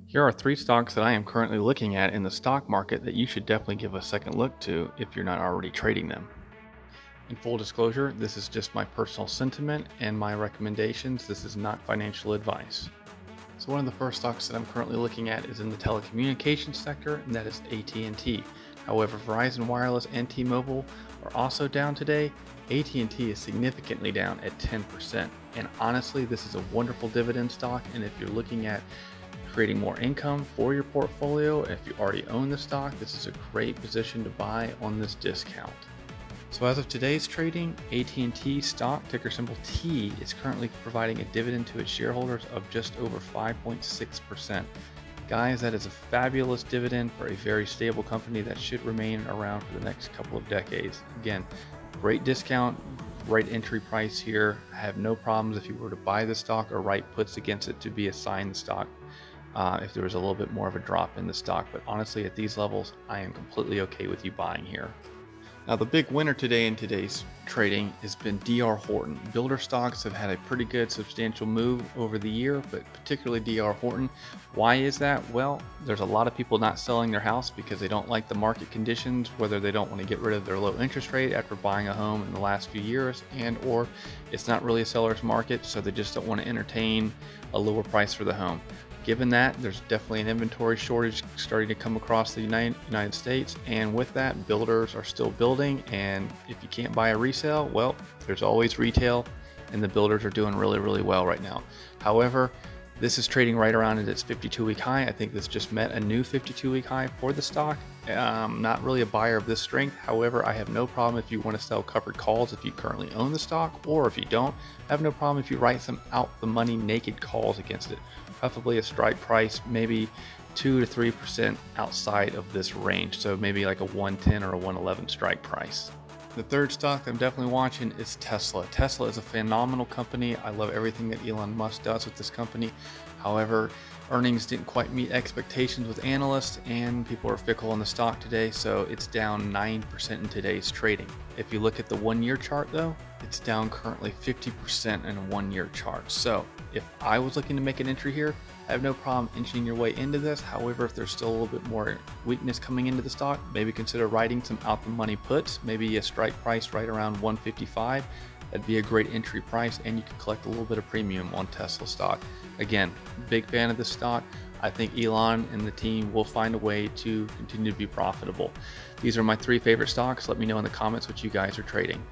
Here are three stocks that I am currently looking at in the stock market that you should definitely give a second look to if you're not already trading them. In full disclosure, this is just my personal sentiment and my recommendations. This is not financial advice. So one of the first stocks that I'm currently looking at is in the telecommunications sector, and that is AT&T. However, Verizon Wireless and T-Mobile are also down today. AT&T is significantly down at 10%. And honestly, this is a wonderful dividend stock, and if you're looking at creating more income for your portfolio, if you already own the stock, this is a great position to buy on this discount. So as of today's trading, AT&T stock, ticker symbol T, is currently providing a dividend to its shareholders of just over 5.6%. Guys, that is a fabulous dividend for a very stable company that should remain around for the next couple of decades. Again, great discount, great entry price here. I have no problems if you were to buy the stock or write puts against it to be assigned the stock if there was a little bit more of a drop in the stock. But honestly, at these levels, I am completely okay with you buying here. Now, the big winner today in today's trading has been DR Horton. Builder stocks have had a pretty good substantial move over the year, but particularly DR Horton. Why is that? Well, there's a lot of people not selling their house because they don't like the market conditions, whether they don't want to get rid of their low interest rate after buying a home in the last few years, and or it's not really a seller's market, so they just don't want to entertain a lower price for the home. Given that, there's definitely an inventory shortage starting to come across the United States, and with that, builders are still building, and if you can't buy a resale, well, there's always retail, and the builders are doing really, really well right now. However, this is trading right around at its 52-week high. I think this just met a new 52-week high for the stock. Not really a buyer of this strength. However, I have no problem if you want to sell covered calls if you currently own the stock, or if you don't, I have no problem if you write some out the money naked calls against it. Preferably a strike price, maybe 2 to 3% outside of this range. So maybe like a 110 or a 111 strike price. The third stock I'm definitely watching is Tesla. Tesla is a phenomenal company. I love everything that Elon Musk does with this company. However, earnings didn't quite meet expectations with analysts, and people are fickle on the stock today, so it's down 9% in today's trading. If you look at the 1-year chart though, it's down currently 50% in a 1-year chart. So if I was looking to make an entry here, I have no problem inching your way into this. However, if there's still a little bit more weakness coming into the stock, maybe consider writing some out the money puts, maybe a strike price right around 155. That'd be a great entry price, and you can collect a little bit of premium on Tesla stock. Again, big fan of this stock. I think Elon and the team will find a way to continue to be profitable. These are my three favorite stocks. Let me know in the comments what you guys are trading.